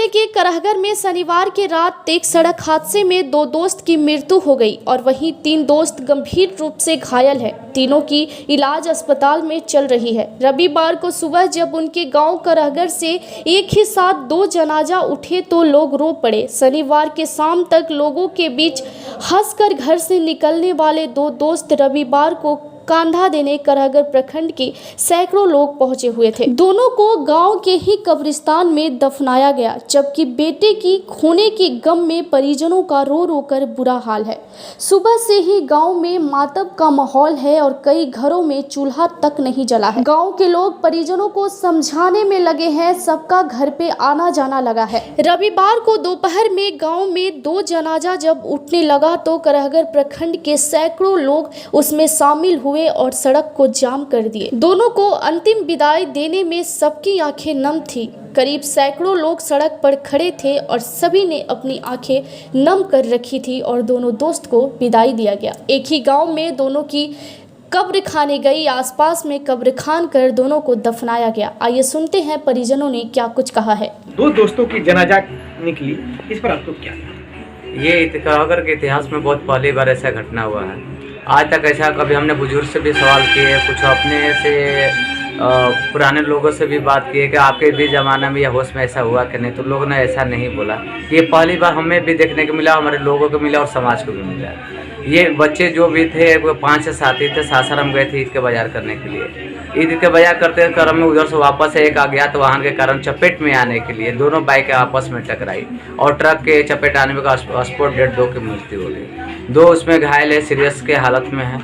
जिले के करहगर में शनिवार की रात एक सड़क हादसे में 2 दोस्त की मृत्यु हो गई और वहीं 3 दोस्त गंभीर रूप से घायल हैं। तीनों की इलाज अस्पताल में चल रही है। रविवार को सुबह जब उनके गांव करहगर से एक ही साथ 2 जनाजा उठे तो लोग रो पड़े। शनिवार के शाम तक लोगों के बीच हंसकर घर से निकलने वाले 2 दोस्त रविवार को कांधा देने करहगर प्रखंड के सैकड़ों लोग पहुंचे हुए थे। दोनों को गांव के ही कब्रिस्तान में दफनाया गया, जबकि बेटे की खोने के गम में परिजनों का रो रो कर बुरा हाल है। सुबह से ही गांव में मातम का माहौल है और कई घरों में चूल्हा तक नहीं जला है। गांव के लोग परिजनों को समझाने में लगे हैं, सबका घर पे आना जाना लगा है। रविवार को दोपहर में गाँव में 2 जनाजा जब उठने लगा तो करहगर प्रखंड के सैकड़ों लोग उसमें शामिल हुए और सड़क को जाम कर दिए। दोनों को अंतिम विदाई देने में सबकी आंखें नम थी। करीब सैकड़ों लोग सड़क पर खड़े थे और सभी ने अपनी आंखें नम कर रखी थी और दोनों दोस्त को विदाई दिया गया। एक ही गांव में दोनों की कब्र खाने गई, आसपास में कब्र खान कर दोनों को दफनाया गया। आइए सुनते हैं परिजनों ने क्या कुछ कहा है। 2 दोस्तों की जनाजा निकली, इस पर आपको क्या? ये करहगर के इतिहास में बहुत पहली बार ऐसा घटना हुआ है। आज तक ऐसा कभी हमने बुजुर्ग से भी सवाल किए, कुछ अपने से पुराने लोगों से भी बात की है कि आपके भी ज़माना में या होश में ऐसा हुआ कि नहीं, तो लोगों ने ऐसा नहीं बोला। ये पहली बार हमें भी देखने को मिला, हमारे लोगों को मिला और समाज को भी मिला। ये बच्चे जो भी थे वो 5 से 7 ही थे। सासाराम गए थे ईद के बाजार करने के लिए। ईद के बाजार करते क्रम में उधर से वापस एक अज्ञात वाहन के कारण चपेट में आने के लिए दोनों बाइक आपस में टकराई और ट्रक के चपेट आने में स्पॉट डेड 2 की मृत्यु हो गई। 2 उसमें घायल है, सीरियस के हालत में है,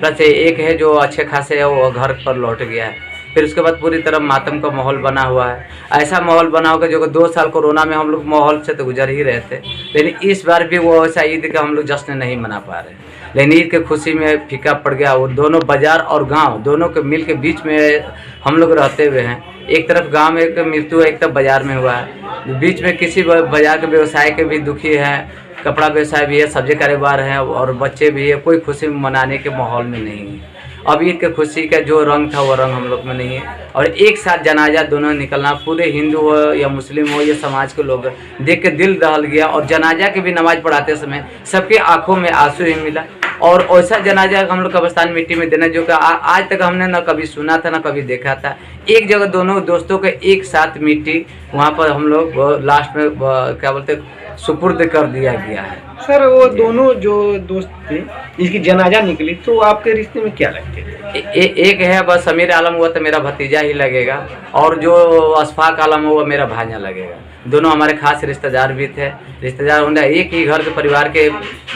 प्लस एक है जो अच्छे खासे है, वो घर पर लौट गया है। फिर उसके बाद पूरी तरह मातम का माहौल बना हुआ है। ऐसा माहौल बना होगा जो 2 साल कोरोना में हम लोग माहौल से तो गुजर ही रहे थे, लेकिन इस बार भी वो ऐसा ईद का हम लोग जश्न नहीं मना पा रहे। लेकिन ईद के खुशी में फीका पड़ गया। वो दोनों बाजार और गांव दोनों के मिल के बीच में हम लोग रहते हुए हैं। एक तरफ गांव में एक मृत्यु है, एक तरफ बाजार में हुआ है। बीच में किसी बाजार के व्यवसाय के भी दुखी है, कपड़ा व्यवसाय भी है, सब्जी कारोबार है और बच्चे भी है। कोई खुशी मनाने के माहौल में नहीं है। अब ईद के खुशी का जो रंग था वो रंग हम लोग में नहीं है। और एक साथ जनाजा दोनों निकलना, पूरे हिंदू हो या मुस्लिम हो या समाज के लोग देख के दिल दहल गया। और जनाजा की भी नमाज पढ़ाते समय सबके आंखों में आंसू ही मिला। और ऐसा जनाजा हम लोग कब्रिस्तान मिट्टी में देना जो कि आज तक हमने न कभी सुना था न कभी देखा था। एक जगह दोनों दोस्तों के एक साथ मिट्टी वहाँ पर हम लोग लास्ट में क्या बोलते सुपुर्द कर दिया गया है। सर, वो दोनों जो दोस्त थे जिसकी जनाजा निकली, तो आपके रिश्ते में क्या लगते थे? एक है बस समीर आलम, हुआ तो मेरा भतीजा ही लगेगा, और जो अशफाक आलम हुआ मेरा भांजा लगेगा। दोनों हमारे खास रिश्तेदार भी थे। रिश्तेदार होने एक ही घर के परिवार के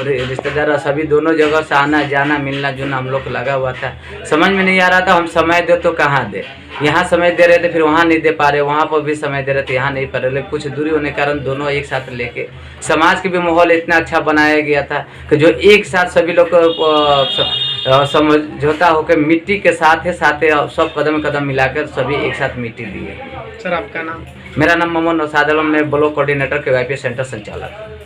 रिश्तेदार, सभी दोनों जगह से आना जाना मिलना जुलना हम लोग को लगा हुआ था। समझ में नहीं आ रहा था हम समय दे तो कहाँ दे। यहाँ समय दे रहे थे फिर वहाँ नहीं दे पा रहे, वहाँ पर भी समय दे रहे थे यहाँ नहीं पा रहे। लेकिन कुछ दूरी होने के कारण दोनों एक साथ लेके समाज के भी माहौल इतना अच्छा बनाया गया था कि जो एक साथ सभी लोग समझौता होकर मिट्टी के साथ सब कदम कदम मिलाकर सभी एक साथ मिट्टी दिए। सर, आपका नाम? मेरा नाम मोहम्मद नौशाद आलम, मैं ब्लॉक कोऑर्डिनेटर KYP सेंटर संचालक।